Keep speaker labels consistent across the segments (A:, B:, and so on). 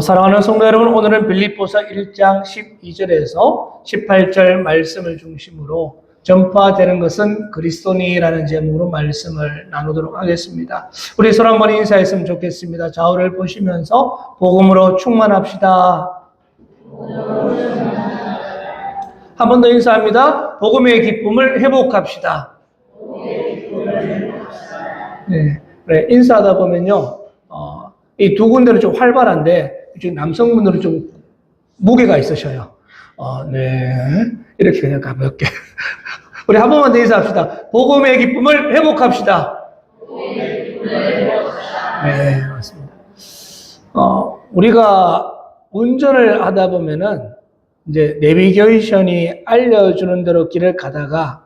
A: 사랑하는 성도 여러분, 오늘은 빌립보서 1장 12절에서 18절 말씀을 중심으로 전파되는 것은 그리스도니라는 제목으로 말씀을 나누도록 하겠습니다. 우리 서로 한번 인사했으면 좋겠습니다. 좌우를 보시면서 복음으로 충만합시다. 한 번 더 인사합니다. 복음의 기쁨을 회복합시다. 네, 그래, 인사하다 보면요. 이 두 군데는 좀 활발한데, 지금 남성분들은 좀 무게가 있으셔요. 네. 이렇게 그냥 가볍게. 우리 한 번만 더 인사합시다. 복음의 기쁨을 회복합시다. 네, 맞습니다. 우리가 운전을 하다 보면은, 이제 내비게이션이 알려주는 대로 길을 가다가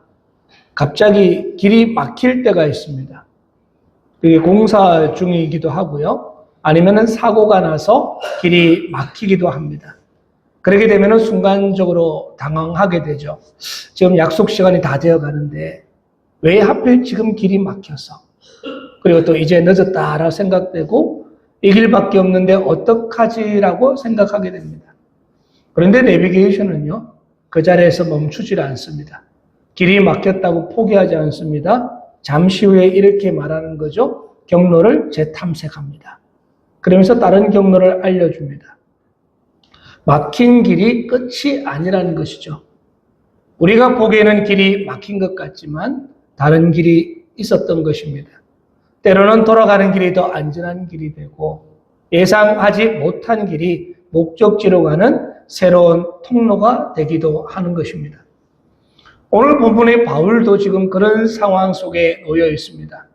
A: 갑자기 길이 막힐 때가 있습니다. 그게 공사 중이기도 하고요. 아니면은 사고가 나서 길이 막히기도 합니다. 그렇게 되면은 순간적으로 당황하게 되죠. 지금 약속 시간이 다 되어 가는데 왜 하필 지금 길이 막혀서, 그리고 또 이제 늦었다라고 생각되고 이 길밖에 없는데 어떡하지라고 생각하게 됩니다. 그런데 내비게이션은요, 그 자리에서 멈추질 않습니다. 길이 막혔다고 포기하지 않습니다. 잠시 후에 이렇게 말하는 거죠. 경로를 재탐색합니다. 그러면서 다른 경로를 알려줍니다. 막힌 길이 끝이 아니라는 것이죠. 우리가 보기에는 길이 막힌 것 같지만 다른 길이 있었던 것입니다. 때로는 돌아가는 길이 더 안전한 길이 되고 예상하지 못한 길이 목적지로 가는 새로운 통로가 되기도 하는 것입니다. 오늘 본문의 바울도 지금 그런 상황 속에 놓여 있습니다.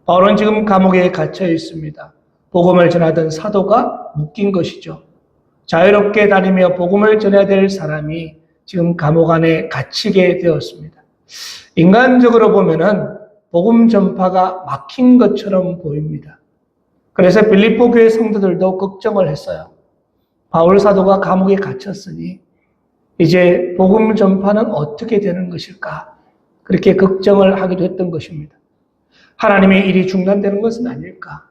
A: 바울은 지금 감옥에 갇혀 있습니다. 복음을 전하던 사도가 묶인 것이죠. 자유롭게 다니며 복음을 전해야 될 사람이 지금 감옥 안에 갇히게 되었습니다. 인간적으로 보면은 복음 전파가 막힌 것처럼 보입니다. 그래서 빌립보 교회 성도들도 걱정을 했어요. 바울 사도가 감옥에 갇혔으니 이제 복음 전파는 어떻게 되는 것일까? 그렇게 걱정을 하기도 했던 것입니다. 하나님의 일이 중단되는 것은 아닐까?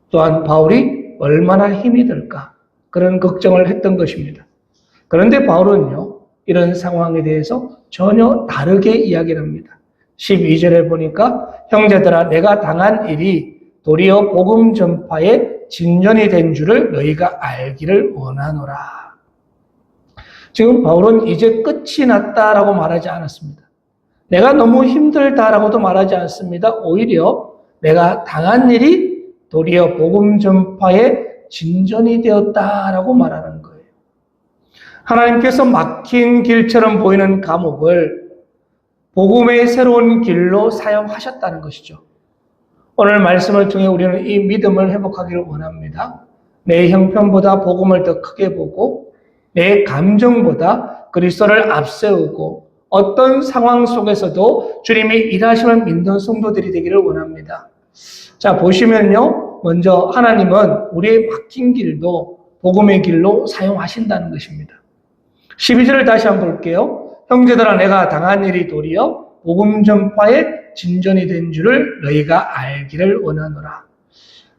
A: 또한 바울이 얼마나 힘이 들까? 그런 걱정을 했던 것입니다. 그런데 바울은요, 이런 상황에 대해서 전혀 다르게 이야기를 합니다. 12절에 보니까 형제들아, 내가 당한 일이 도리어 복음 전파의 진전이 된 줄을 너희가 알기를 원하노라. 지금 바울은 이제 끝이 났다라고 말하지 않았습니다. 내가 너무 힘들다라고도 말하지 않습니다. 오히려 내가 당한 일이 도리어 복음 전파의 진전이 되었다라고 말하는 거예요. 하나님께서 막힌 길처럼 보이는 감옥을 복음의 새로운 길로 사용하셨다는 것이죠. 오늘 말씀을 통해 우리는 이 믿음을 회복하기를 원합니다. 내 형편보다 복음을 더 크게 보고 내 감정보다 그리스도를 앞세우고 어떤 상황 속에서도 주님이 일하심을 믿는 성도들이 되기를 원합니다. 자, 보시면요. 먼저 하나님은 우리의 막힌 길도 복음의 길로 사용하신다는 것입니다. 12절을 다시 한번 볼게요. 형제들아, 내가 당한 일이 도리어 복음 전파의 진전이 된 줄을 너희가 알기를 원하노라.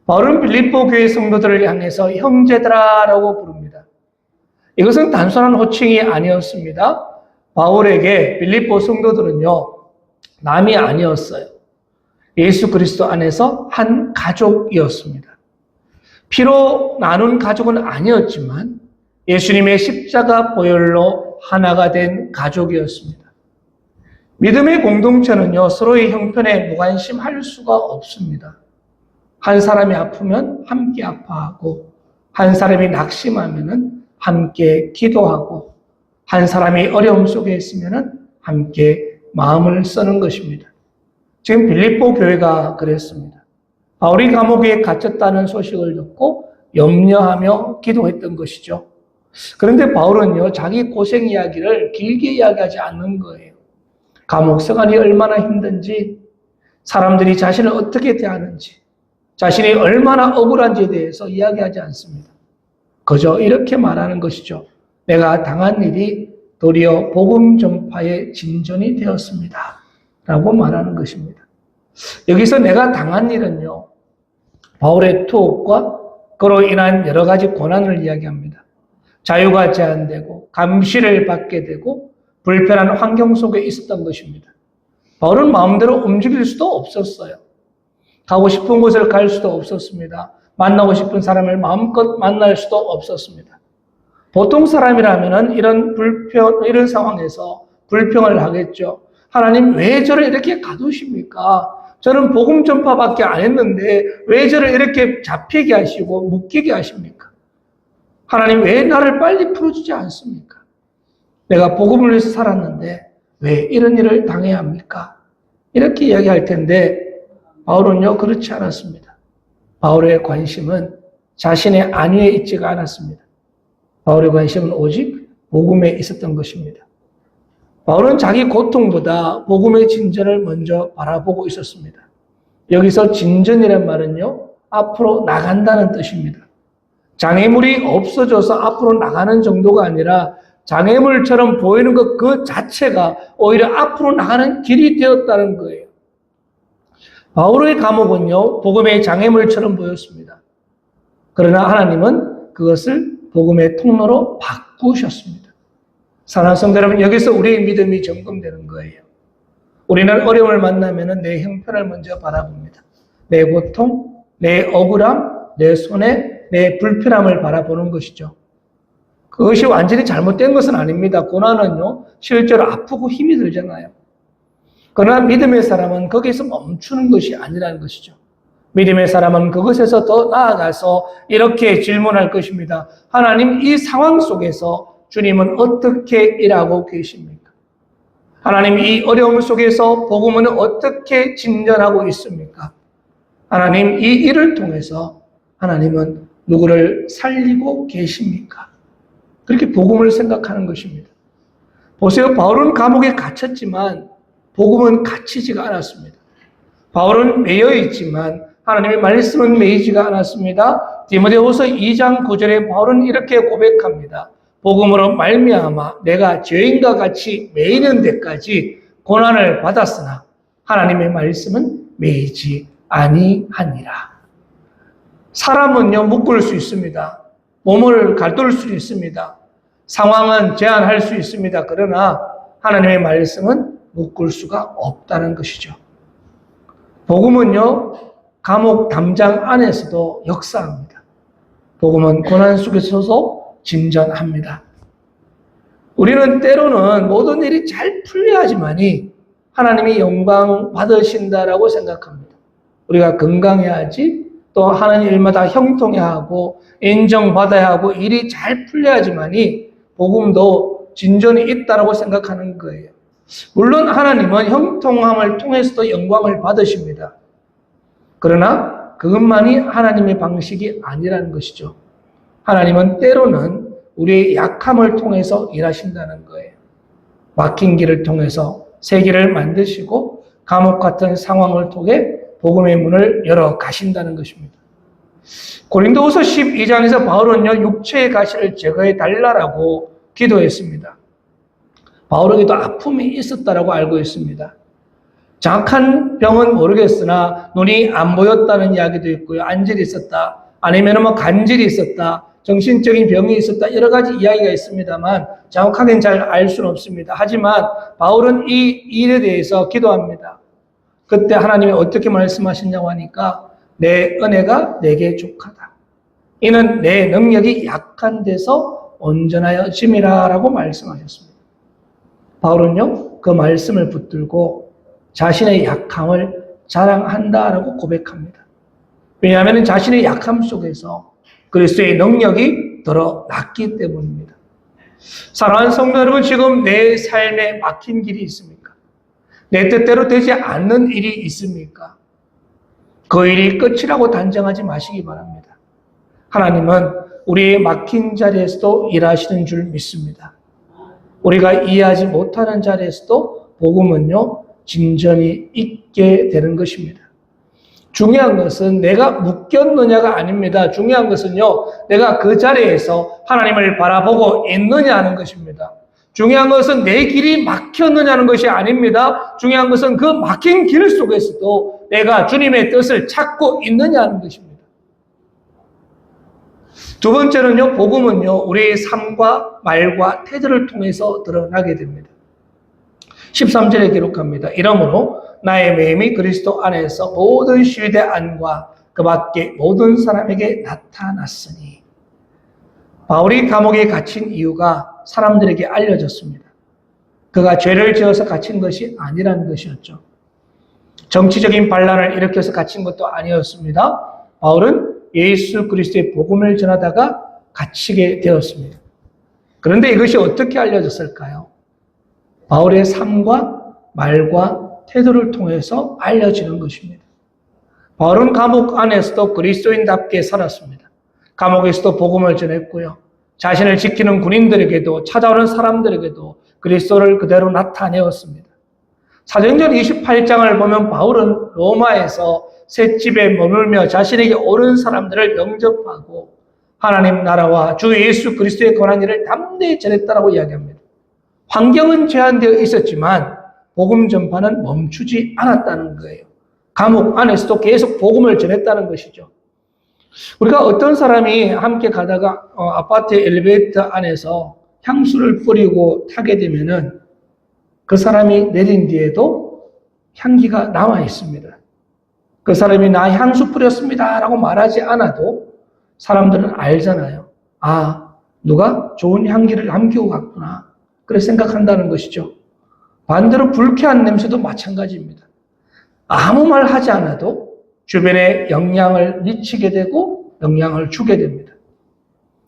A: 바울은 빌립보 교회 성도들을 향해서 형제들아라고 부릅니다. 이것은 단순한 호칭이 아니었습니다. 바울에게 빌립보 성도들은요, 남이 아니었어요. 예수 그리스도 안에서 한 가족이었습니다. 피로 나눈 가족은 아니었지만 예수님의 십자가 보혈로 하나가 된 가족이었습니다. 믿음의 공동체는요, 서로의 형편에 무관심할 수가 없습니다. 한 사람이 아프면 함께 아파하고, 한 사람이 낙심하면 함께 기도하고, 한 사람이 어려움 속에 있으면 함께 마음을 쓰는 것입니다. 지금 빌립보 교회가 그랬습니다. 바울이 감옥에 갇혔다는 소식을 듣고 염려하며 기도했던 것이죠. 그런데 바울은요, 자기 고생 이야기를 길게 이야기하지 않는 거예요. 감옥 생활이 얼마나 힘든지, 사람들이 자신을 어떻게 대하는지, 자신이 얼마나 억울한지에 대해서 이야기하지 않습니다. 그저 이렇게 말하는 것이죠. 내가 당한 일이 도리어 복음 전파의 진전이 되었습니다. 라고 말하는 것입니다. 여기서 내가 당한 일은요, 바울의 투옥과 그로 인한 여러 가지 고난을 이야기합니다. 자유가 제한되고 감시를 받게 되고 불편한 환경 속에 있었던 것입니다. 바울은 마음대로 움직일 수도 없었어요. 가고 싶은 곳을 갈 수도 없었습니다. 만나고 싶은 사람을 마음껏 만날 수도 없었습니다. 보통 사람이라면 이런 상황에서 불평을 하겠죠. 하나님 왜 저를 이렇게 가두십니까? 저는 복음 전파밖에 안 했는데 왜 저를 이렇게 잡히게 하시고 묶이게 하십니까? 하나님 왜 나를 빨리 풀어주지 않습니까? 내가 복음을 위해서 살았는데 왜 이런 일을 당해야 합니까? 이렇게 이야기할 텐데 바울은요 그렇지 않았습니다. 바울의 관심은 자신의 안위에 있지가 않았습니다. 바울의 관심은 오직 복음에 있었던 것입니다. 바울은 자기 고통보다 복음의 진전을 먼저 바라보고 있었습니다. 여기서 진전이란 말은요, 앞으로 나간다는 뜻입니다. 장애물이 없어져서 앞으로 나가는 정도가 아니라 장애물처럼 보이는 것 그 자체가 오히려 앞으로 나가는 길이 되었다는 거예요. 바울의 감옥은요, 복음의 장애물처럼 보였습니다. 그러나 하나님은 그것을 복음의 통로로 바꾸셨습니다. 사랑하는 성도 여러분, 여기서 우리의 믿음이 점검되는 거예요. 우리는 어려움을 만나면 내 형편을 먼저 바라봅니다. 내 고통, 내 억울함, 내 손해, 내 불편함을 바라보는 것이죠. 그것이 완전히 잘못된 것은 아닙니다. 고난은요, 실제로 아프고 힘이 들잖아요. 그러나 믿음의 사람은 거기서 멈추는 것이 아니라는 것이죠. 믿음의 사람은 그것에서 더 나아가서 이렇게 질문할 것입니다. 하나님, 이 상황 속에서 주님은 어떻게 일하고 계십니까? 하나님, 이 어려움 속에서 복음은 어떻게 진전하고 있습니까? 하나님, 이 일을 통해서 하나님은 누구를 살리고 계십니까? 그렇게 복음을 생각하는 것입니다. 보세요. 바울은 감옥에 갇혔지만 복음은 갇히지가 않았습니다. 바울은 매여 있지만 하나님의 말씀은 매이지가 않았습니다. 디모데후서 2장 9절에 바울은 이렇게 고백합니다. 복음으로 말미암아 내가 죄인과 같이 매이는 데까지 고난을 받았으나 하나님의 말씀은 매이지 아니하니라. 사람은요 묶을 수 있습니다. 몸을 갈돌 수 있습니다. 상황은 제한할 수 있습니다. 그러나 하나님의 말씀은 묶을 수가 없다는 것이죠. 복음은요 감옥 담장 안에서도 역사합니다. 복음은 고난 속에서도 진전합니다. 우리는 때로는 모든 일이 잘 풀려야지만이 하나님이 영광 받으신다라고 생각합니다. 우리가 건강해야지, 또 하는 일마다 형통해야 하고 인정받아야 하고 일이 잘 풀려야지만이 복음도 진전이 있다라고 생각하는 거예요. 물론 하나님은 형통함을 통해서도 영광을 받으십니다. 그러나 그것만이 하나님의 방식이 아니라는 것이죠. 하나님은 때로는 우리의 약함을 통해서 일하신다는 거예요. 막힌 길을 통해서 새 길을 만드시고 감옥 같은 상황을 통해 복음의 문을 열어 가신다는 것입니다. 고린도후서 12장에서 바울은요 육체의 가시를 제거해 달라고 기도했습니다. 바울에게도 아픔이 있었다라고 알고 있습니다. 정확한 병은 모르겠으나 눈이 안 보였다는 이야기도 있고요. 안질이 있었다. 아니면 뭐 간질이 있었다. 정신적인 병이 있었다. 여러 가지 이야기가 있습니다만 정확하게는 잘 알 수는 없습니다. 하지만 바울은 이 일에 대해서 기도합니다. 그때 하나님이 어떻게 말씀하셨냐고 하니까 내 은혜가 내게 족하다. 이는 내 능력이 약한 데서 온전하여 짐이라라고 말씀하셨습니다. 바울은요 그 말씀을 붙들고 자신의 약함을 자랑한다라고 고백합니다. 왜냐하면 자신의 약함 속에서 그리스도의 능력이 드러났기 때문입니다. 사랑하는 성도 여러분, 지금 내 삶에 막힌 길이 있습니까? 내 뜻대로 되지 않는 일이 있습니까? 그 일이 끝이라고 단정하지 마시기 바랍니다. 하나님은 우리의 막힌 자리에서도 일하시는 줄 믿습니다. 우리가 이해하지 못하는 자리에서도 복음은요 진전이 있게 되는 것입니다. 중요한 것은 내가 묶였느냐가 아닙니다. 중요한 것은요 내가 그 자리에서 하나님을 바라보고 있느냐 하는 것입니다. 중요한 것은 내 길이 막혔느냐는 것이 아닙니다. 중요한 것은 그 막힌 길 속에서도 내가 주님의 뜻을 찾고 있느냐 하는 것입니다. 두 번째는요, 복음은요, 우리의 삶과 말과 태도를 통해서 드러나게 됩니다. 13절에 기록합니다. 이러므로 나의 매임이 그리스도 안에서 모든 시위대 안과 그 밖에 모든 사람에게 나타났으니. 바울이 감옥에 갇힌 이유가 사람들에게 알려졌습니다. 그가 죄를 지어서 갇힌 것이 아니라는 것이었죠. 정치적인 반란을 일으켜서 갇힌 것도 아니었습니다. 바울은 예수 그리스도의 복음을 전하다가 갇히게 되었습니다. 그런데 이것이 어떻게 알려졌을까요? 바울의 삶과 말과 태도를 통해서 알려지는 것입니다. 바울은 감옥 안에서도 그리스도인답게 살았습니다. 감옥에서도 복음을 전했고요. 자신을 지키는 군인들에게도 찾아오는 사람들에게도 그리스도를 그대로 나타내었습니다. 사도행전 28장을 보면 바울은 로마에서 셋집에 머물며 자신에게 옳은 사람들을 영접하고 하나님 나라와 주 예수 그리스도의 권한 일을 담대히 전했다라고 이야기합니다. 환경은 제한되어 있었지만 복음 전파는 멈추지 않았다는 거예요. 감옥 안에서도 계속 복음을 전했다는 것이죠. 우리가 어떤 사람이 함께 가다가 아파트 엘리베이터 안에서 향수를 뿌리고 타게 되면은 그 사람이 내린 뒤에도 향기가 남아 있습니다. 그 사람이 나 향수 뿌렸습니다 라고 말하지 않아도 사람들은 알잖아요. 아, 누가 좋은 향기를 남기고 갔구나. 그래 생각한다는 것이죠. 반대로 불쾌한 냄새도 마찬가지입니다. 아무 말 하지 않아도 주변에 영향을 미치게 되고 영향을 주게 됩니다.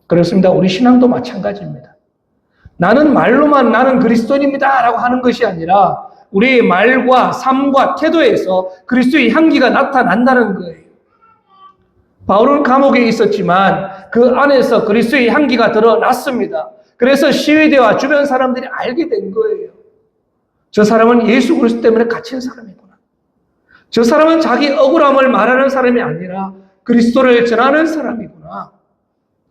A: 그렇습니다. 우리 신앙도 마찬가지입니다. 나는 말로만 나는 그리스도인입니다 라고 하는 것이 아니라 우리의 말과 삶과 태도에서 그리스도의 향기가 나타난다는 거예요. 바울은 감옥에 있었지만 그 안에서 그리스도의 향기가 드러났습니다. 그래서 시위대와 주변 사람들이 알게 된 거예요. 저 사람은 예수 그리스도 때문에 갇힌 사람이구나. 저 사람은 자기 억울함을 말하는 사람이 아니라 그리스도를 전하는 사람이구나.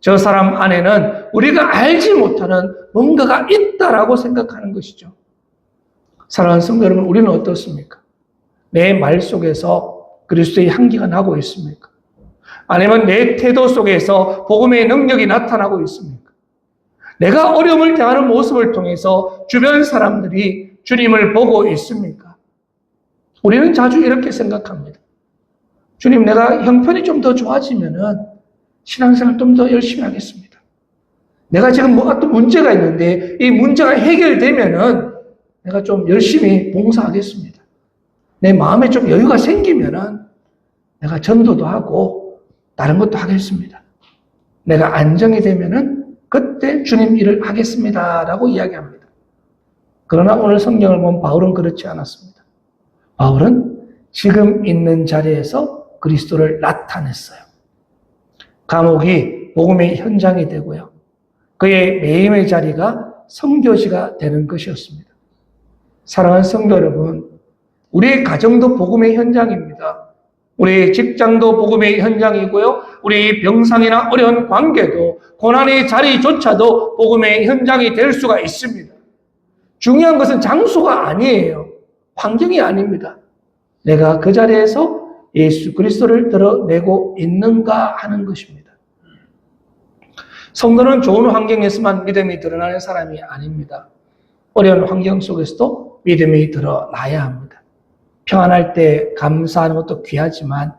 A: 저 사람 안에는 우리가 알지 못하는 뭔가가 있다라고 생각하는 것이죠. 사랑하는 성도 여러분, 우리는 어떻습니까? 내 말 속에서 그리스도의 향기가 나고 있습니까? 아니면 내 태도 속에서 복음의 능력이 나타나고 있습니까? 내가 어려움을 대하는 모습을 통해서 주변 사람들이 주님을 보고 있습니까? 우리는 자주 이렇게 생각합니다. 주님, 내가 형편이 좀 더 좋아지면은 신앙생활 좀 더 열심히 하겠습니다. 내가 지금 뭐가 또 문제가 있는데 이 문제가 해결되면은 내가 좀 열심히 봉사하겠습니다. 내 마음에 좀 여유가 생기면은 내가 전도도 하고 다른 것도 하겠습니다. 내가 안정이 되면은 그때 주님 일을 하겠습니다 라고 이야기합니다. 그러나 오늘 성경을 보면 바울은 그렇지 않았습니다. 바울은 지금 있는 자리에서 그리스도를 나타냈어요. 감옥이 복음의 현장이 되고요. 그의 매임의 자리가 선교지가 되는 것이었습니다. 사랑하는 성도 여러분, 우리의 가정도 복음의 현장입니다. 우리의 직장도 복음의 현장이고요. 우리의 병상이나 어려운 관계도 고난의 자리조차도 복음의 현장이 될 수가 있습니다. 중요한 것은 장소가 아니에요. 환경이 아닙니다. 내가 그 자리에서 예수 그리스도를 드러내고 있는가 하는 것입니다. 성도는 좋은 환경에서만 믿음이 드러나는 사람이 아닙니다. 어려운 환경 속에서도 믿음이 드러나야 합니다. 평안할 때 감사하는 것도 귀하지만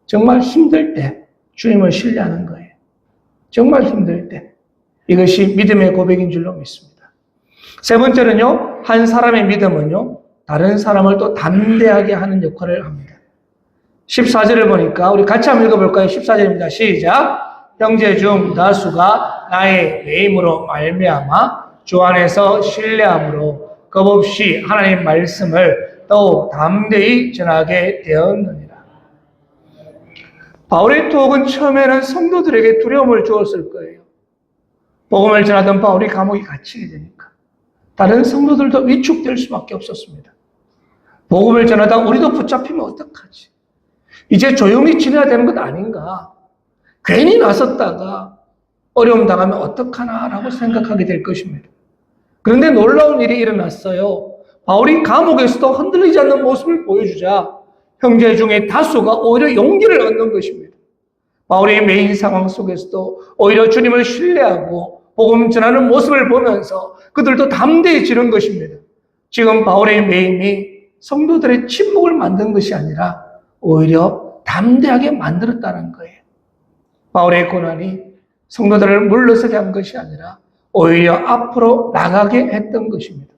A: 정말 힘들 때 주님을 신뢰하는 거예요. 정말 힘들 때. 이것이 믿음의 고백인 줄로 믿습니다. 세 번째는요, 한 사람의 믿음은요, 다른 사람을 또 담대하게 하는 역할을 합니다. 14절을 보니까 우리 같이 한번 읽어볼까요? 14절입니다. 시작. 형제 중 다수가 나의 매임으로 말미암아 주 안에서 신뢰함으로 겁없이 하나님 말씀을 더욱 담대히 전하게 되었느니라. 바울의 투옥은 처음에는 성도들에게 두려움을 주었을 거예요. 복음을 전하던 바울이 감옥에 갇히게 되니까 다른 성도들도 위축될 수밖에 없었습니다. 복음을 전하다 우리도 붙잡히면 어떡하지? 이제 조용히 지내야 되는 것 아닌가? 괜히 나섰다가 어려움 당하면 어떡하나라고 생각하게 될 것입니다. 그런데 놀라운 일이 일어났어요. 바울이 감옥에서도 흔들리지 않는 모습을 보여주자 형제 중에 다수가 오히려 용기를 얻는 것입니다. 바울의 메인 상황 속에서도 오히려 주님을 신뢰하고 복음 전하는 모습을 보면서 그들도 담대해지는 것입니다. 지금 바울의 매임이 성도들의 침묵을 만든 것이 아니라 오히려 담대하게 만들었다는 거예요. 바울의 고난이 성도들을 물러서게 한 것이 아니라 오히려 앞으로 나가게 했던 것입니다.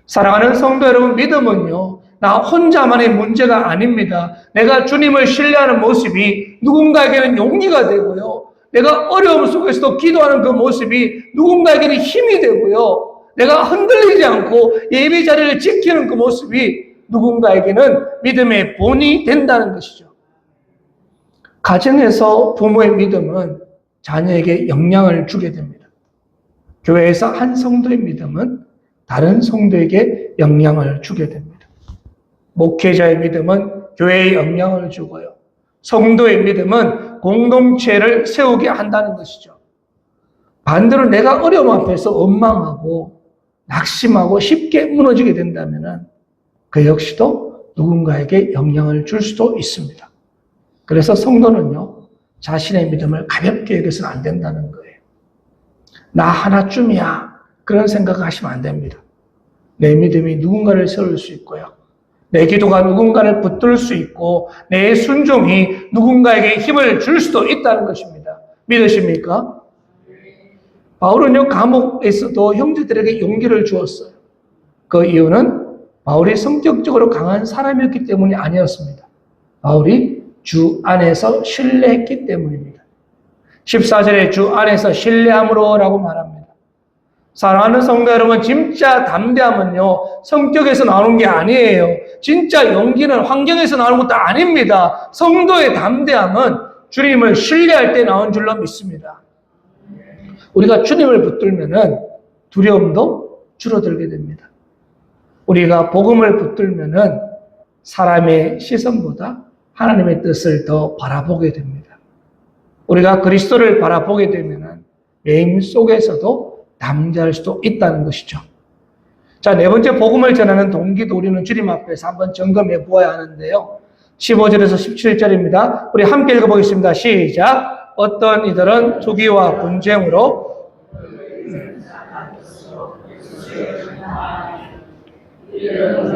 A: 사랑하는 성도 여러분, 믿음은요, 나 혼자만의 문제가 아닙니다. 내가 주님을 신뢰하는 모습이 누군가에게는 용기가 되고요. 내가 어려움 속에서도 기도하는 그 모습이 누군가에게는 힘이 되고요. 내가 흔들리지 않고 예배 자리를 지키는 그 모습이 누군가에게는 믿음의 본이 된다는 것이죠. 가정에서 부모의 믿음은 자녀에게 영향을 주게 됩니다. 교회에서 한 성도의 믿음은 다른 성도에게 영향을 주게 됩니다. 목회자의 믿음은 교회에 영향을 주고요. 성도의 믿음은 공동체를 세우게 한다는 것이죠. 반대로 내가 어려움 앞에서 원망하고 낙심하고 쉽게 무너지게 된다면 그 역시도 누군가에게 영향을 줄 수도 있습니다. 그래서 성도는요, 자신의 믿음을 가볍게 여겨서는 안 된다는 거예요. 나 하나쯤이야. 그런 생각을 하시면 안 됩니다. 내 믿음이 누군가를 세울 수 있고요. 내 기도가 누군가를 붙들 수 있고 내 순종이 누군가에게 힘을 줄 수도 있다는 것입니다. 믿으십니까? 바울은요, 감옥에서도 형제들에게 용기를 주었어요. 그 이유는 바울이 성격적으로 강한 사람이었기 때문이 아니었습니다. 바울이 주 안에서 신뢰했기 때문입니다. 14절에 주 안에서 신뢰함으로 라고 말합니다. 사랑하는 성도 여러분, 진짜 담대함은요, 성격에서 나오는 게 아니에요. 진짜 용기는 환경에서 나오는 것도 아닙니다. 성도의 담대함은 주님을 신뢰할 때 나온 줄로 믿습니다. 우리가 주님을 붙들면은 두려움도 줄어들게 됩니다. 우리가 복음을 붙들면은 사람의 시선보다 하나님의 뜻을 더 바라보게 됩니다. 우리가 그리스도를 바라보게 되면은 매임 속에서도 담대할 수도 있다는 것이죠. 자, 네 번째 복음을 전하는 동기도 우리는 주님 앞에서 한번 점검해 보아야 하는데요. 15절에서 17절입니다. 우리 함께 읽어보겠습니다. 시작. 어떤 이들은 투기와 분쟁으로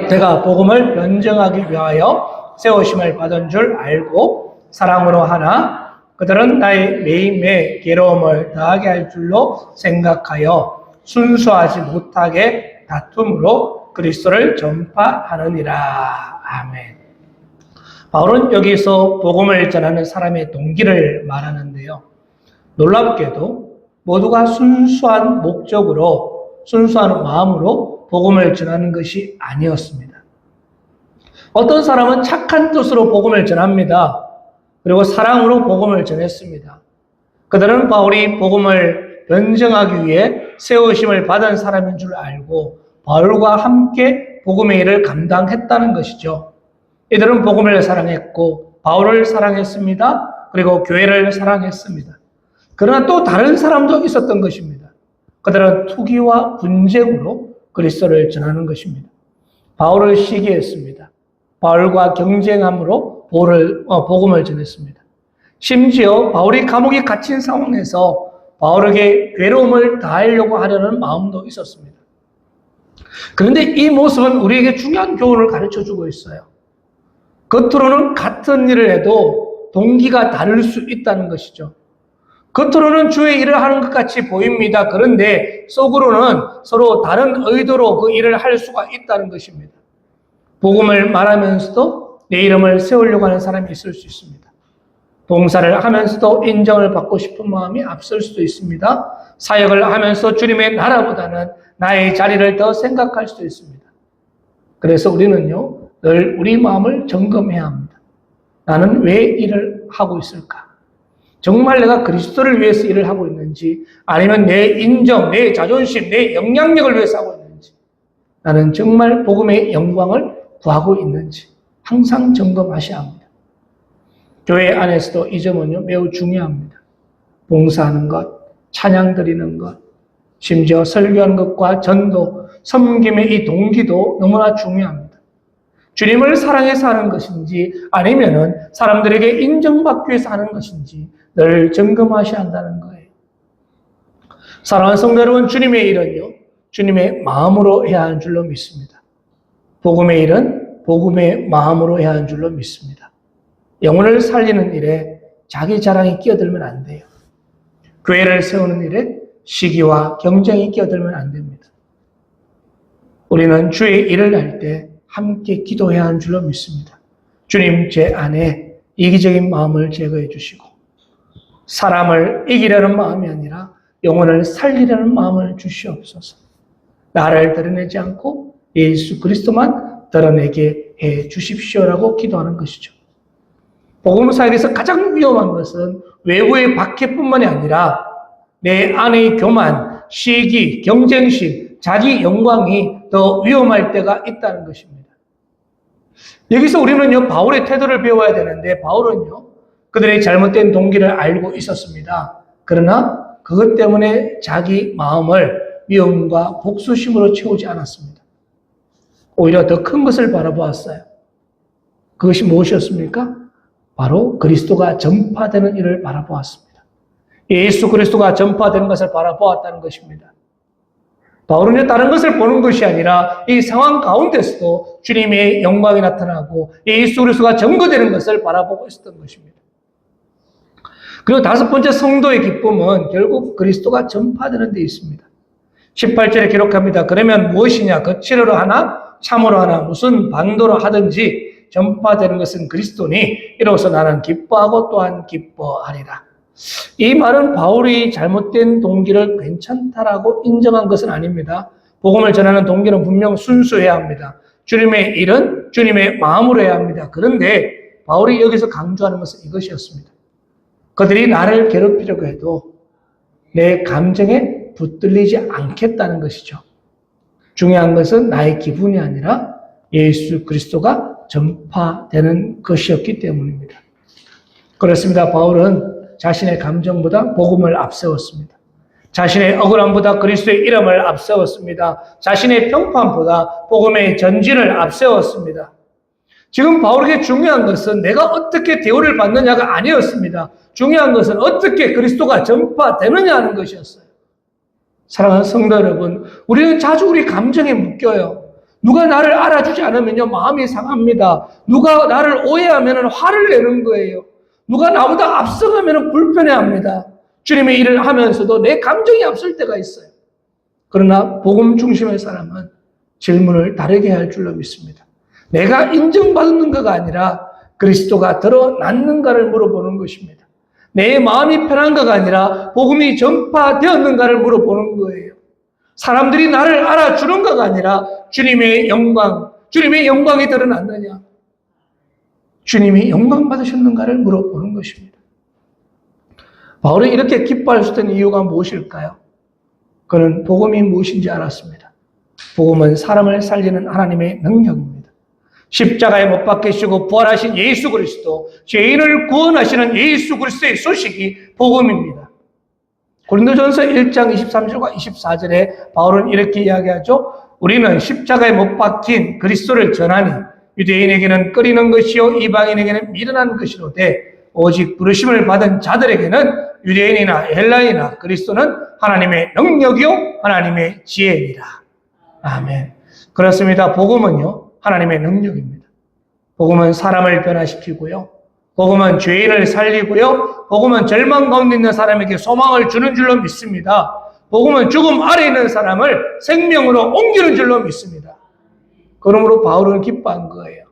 A: 내가 복음을 변증하기 위하여 세우심을 받은 줄 알고 사랑으로 하나 그들은 나의 매임에 괴로움을 더하게 할 줄로 생각하여 순수하지 못하게 다툼으로 그리스도를 전파하느니라. 아멘. 바울은 여기서 복음을 전하는 사람의 동기를 말하는데요. 놀랍게도 모두가 순수한 목적으로, 순수한 마음으로 복음을 전하는 것이 아니었습니다. 어떤 사람은 착한 뜻으로 복음을 전합니다. 그리고 사랑으로 복음을 전했습니다. 그들은 바울이 복음을 변증하기 위해 세우심을 받은 사람인 줄 알고 바울과 함께 복음의 일을 감당했다는 것이죠. 이들은 복음을 사랑했고 바울을 사랑했습니다. 그리고 교회를 사랑했습니다. 그러나 또 다른 사람도 있었던 것입니다. 그들은 투기와 분쟁으로 그리스도를 전하는 것입니다. 바울을 시기했습니다. 바울과 경쟁함으로 복음을 전했습니다. 심지어 바울이 감옥에 갇힌 상황에서 바울에게 괴로움을 다하려고 하려는 마음도 있었습니다. 그런데 이 모습은 우리에게 중요한 교훈을 가르쳐주고 있어요. 겉으로는 같은 일을 해도 동기가 다를 수 있다는 것이죠. 겉으로는 주의 일을 하는 것 같이 보입니다. 그런데 속으로는 서로 다른 의도로 그 일을 할 수가 있다는 것입니다. 복음을 말하면서도 내 이름을 세우려고 하는 사람이 있을 수 있습니다. 봉사를 하면서도 인정을 받고 싶은 마음이 앞설 수도 있습니다. 사역을 하면서 주님의 나라보다는 나의 자리를 더 생각할 수도 있습니다. 그래서 우리는요, 늘 우리 마음을 점검해야 합니다. 나는 왜 일을 하고 있을까? 정말 내가 그리스도를 위해서 일을 하고 있는지, 아니면 내 인정, 내 자존심, 내 영향력을 위해서 하고 있는지, 나는 정말 복음의 영광을 구하고 있는지 항상 점검하셔야 합니다. 교회 안에서도 이 점은요, 매우 중요합니다. 봉사하는 것, 찬양 드리는 것, 심지어 설교하는 것과 전도, 섬김의 이 동기도 너무나 중요합니다. 주님을 사랑해서 하는 것인지 아니면은 사람들에게 인정받기 위해서 하는 것인지 늘 점검하셔야 한다는 거예요. 사랑하는 성도 여러분, 주님의 일은요, 주님의 마음으로 해야 하는 줄로 믿습니다. 복음의 일은 복음의 마음으로 해야 하는 줄로 믿습니다. 영혼을 살리는 일에 자기 자랑이 끼어들면 안 돼요. 교회를 세우는 일에 시기와 경쟁이 끼어들면 안 됩니다. 우리는 주의 일을 할 때 함께 기도해야 하는 줄로 믿습니다. 주님, 제 안에 이기적인 마음을 제거해 주시고 사람을 이기려는 마음이 아니라 영혼을 살리려는 마음을 주시옵소서. 나를 드러내지 않고 예수 그리스도만 드러내게 해 주십시오라고 기도하는 것이죠. 복음 사역에서 가장 위험한 것은 외부의 박해뿐만이 아니라 내 안의 교만, 시기, 경쟁심, 자기 영광이 더 위험할 때가 있다는 것입니다. 여기서 우리는요, 바울의 태도를 배워야 되는데, 바울은요, 그들의 잘못된 동기를 알고 있었습니다. 그러나 그것 때문에 자기 마음을 미움과 복수심으로 채우지 않았습니다. 오히려 더 큰 것을 바라보았어요. 그것이 무엇이었습니까? 바로 그리스도가 전파되는 일을 바라보았습니다. 예수 그리스도가 전파되는 것을 바라보았다는 것입니다. 바울은요, 다른 것을 보는 것이 아니라 이 상황 가운데서도 주님의 영광이 나타나고 예수 그리스도가 증거되는 것을 바라보고 있었던 것입니다. 그리고 다섯 번째 성도의 기쁨은 결국 그리스도가 전파되는 데 있습니다. 18절에 기록합니다. 그러면 무엇이냐? 거칠어로 하나 참으로 하나 무슨 방도로 하든지 전파되는 것은 그리스도니 이로써 나는 기뻐하고 또한 기뻐하리라. 이 말은 바울이 잘못된 동기를 괜찮다라고 인정한 것은 아닙니다. 복음을 전하는 동기는 분명 순수해야 합니다. 주님의 일은 주님의 마음으로 해야 합니다. 그런데 바울이 여기서 강조하는 것은 이것이었습니다. 그들이 나를 괴롭히려고 해도 내 감정에 붙들리지 않겠다는 것이죠. 중요한 것은 나의 기분이 아니라 예수 그리스도가 전파되는 것이었기 때문입니다. 그렇습니다. 바울은 자신의 감정보다 복음을 앞세웠습니다. 자신의 억울함보다 그리스도의 이름을 앞세웠습니다. 자신의 평판보다 복음의 전진을 앞세웠습니다. 지금 바울에게 중요한 것은 내가 어떻게 대우를 받느냐가 아니었습니다. 중요한 것은 어떻게 그리스도가 전파되느냐 하는 것이었어요. 사랑하는 성도 여러분, 우리는 자주 우리 감정에 묶여요. 누가 나를 알아주지 않으면요, 마음이 상합니다. 누가 나를 오해하면 화를 내는 거예요. 누가 나보다 앞서가면 불편해합니다. 주님의 일을 하면서도 내 감정이 앞설 때가 있어요. 그러나 복음 중심의 사람은 질문을 다르게 할 줄로 믿습니다. 내가 인정받는가가 아니라 그리스도가 드러났는가를 물어보는 것입니다. 내 마음이 편한가가 아니라 복음이 전파되었는가를 물어보는 거예요. 사람들이 나를 알아주는가가 아니라 주님의 영광이 드러났느냐, 주님이 영광 받으셨는가를 물어보는 것입니다. 바울이 이렇게 기뻐할 수 있는 이유가 무엇일까요? 그는 복음이 무엇인지 알았습니다. 복음은 사람을 살리는 하나님의 능력입니다. 십자가에 못 박히시고 부활하신 예수 그리스도, 죄인을 구원하시는 예수 그리스도의 소식이 복음입니다. 고린도전서 1장 23절과 24절에 바울은 이렇게 이야기하죠. 우리는 십자가에 못 박힌 그리스도를 전하니 유대인에게는 꺼리는 것이요 이방인에게는 미련한 것이로되 오직 부르심을 받은 자들에게는 유대인이나 헬라인이나 그리스도는 하나님의 능력이요 하나님의 지혜이라. 아멘. 그렇습니다. 복음은요, 하나님의 능력입니다. 복음은 사람을 변화시키고요, 복음은 죄인을 살리고요, 복음은 절망 가운데 있는 사람에게 소망을 주는 줄로 믿습니다. 복음은 죽음 아래 있는 사람을 생명으로 옮기는 줄로 믿습니다. 그러므로 바울은 기뻐한 거예요.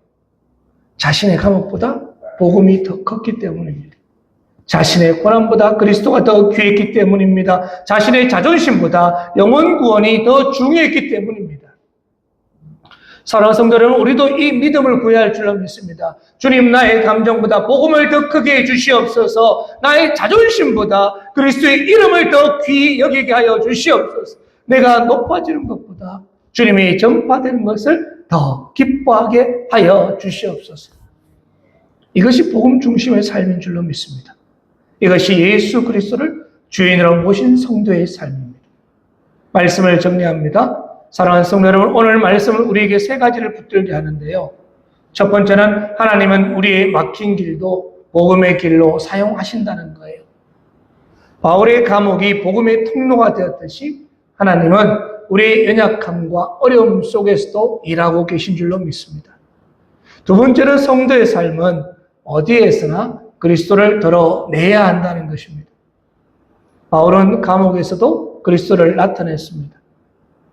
A: 자신의 감옥보다 복음이 더 컸기 때문입니다. 자신의 고난보다 그리스도가 더 귀했기 때문입니다. 자신의 자존심보다 영혼 구원이 더 중요했기 때문입니다. 사랑하는 성도 여러분, 우리도 이 믿음을 구해야 할 줄로 믿습니다. 주님, 나의 감정보다 복음을 더 크게 해주시옵소서. 나의 자존심보다 그리스도의 이름을 더 귀히 여기게 하여 주시옵소서. 내가 높아지는 것보다 주님이 전파되는 것을 더 기뻐하게 하여 주시옵소서. 이것이 복음 중심의 삶인 줄로 믿습니다. 이것이 예수 그리스도를 주인으로 모신 성도의 삶입니다. 말씀을 정리합니다. 사랑하는 성도 여러분, 오늘 말씀은 우리에게 세 가지를 붙들게 하는데요. 첫 번째는 하나님은 우리의 막힌 길도 복음의 길로 사용하신다는 거예요. 바울의 감옥이 복음의 통로가 되었듯이 하나님은 우리의 연약함과 어려움 속에서도 일하고 계신 줄로 믿습니다. 두 번째는 성도의 삶은 어디에서나 그리스도를 드러내야 한다는 것입니다. 바울은 감옥에서도 그리스도를 나타냈습니다.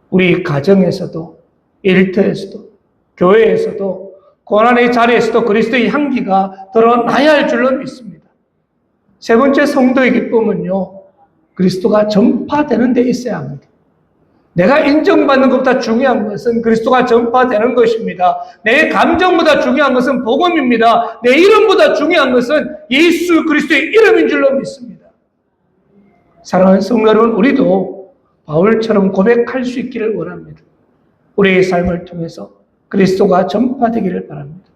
A: 우리 가정에서도, 일터에서도, 교회에서도, 고난의 자리에서도 그리스도의 향기가 드러나야 할 줄로 믿습니다. 세 번째 성도의 기쁨은요, 그리스도가 전파되는 데 있어야 합니다. 내가 인정받는 것보다 중요한 것은 그리스도가 전파되는 것입니다. 내 감정보다 중요한 것은 복음입니다. 내 이름보다 중요한 것은 예수 그리스도의 이름인 줄로 믿습니다. 사랑하는 성도 여러분, 우리도 바울처럼 고백할 수 있기를 원합니다. 우리의 삶을 통해서 그리스도가 전파되기를 바랍니다.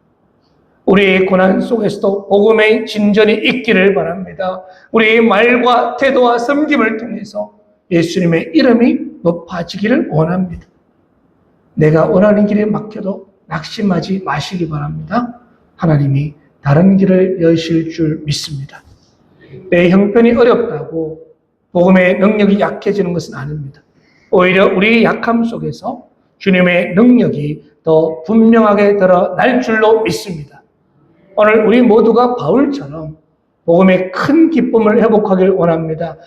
A: 우리의 고난 속에서도 복음의 진전이 있기를 바랍니다. 우리의 말과 태도와 섬김을 통해서 예수님의 이름이 높아지기를 원합니다. 내가 원하는 길에 막혀도 낙심하지 마시기 바랍니다. 하나님이 다른 길을 여실 줄 믿습니다. 내 형편이 어렵다고 복음의 능력이 약해지는 것은 아닙니다. 오히려 우리의 약함 속에서 주님의 능력이 더 분명하게 드러날 줄로 믿습니다. 오늘 우리 모두가 바울처럼 복음의 큰 기쁨을 회복하길 원합니다.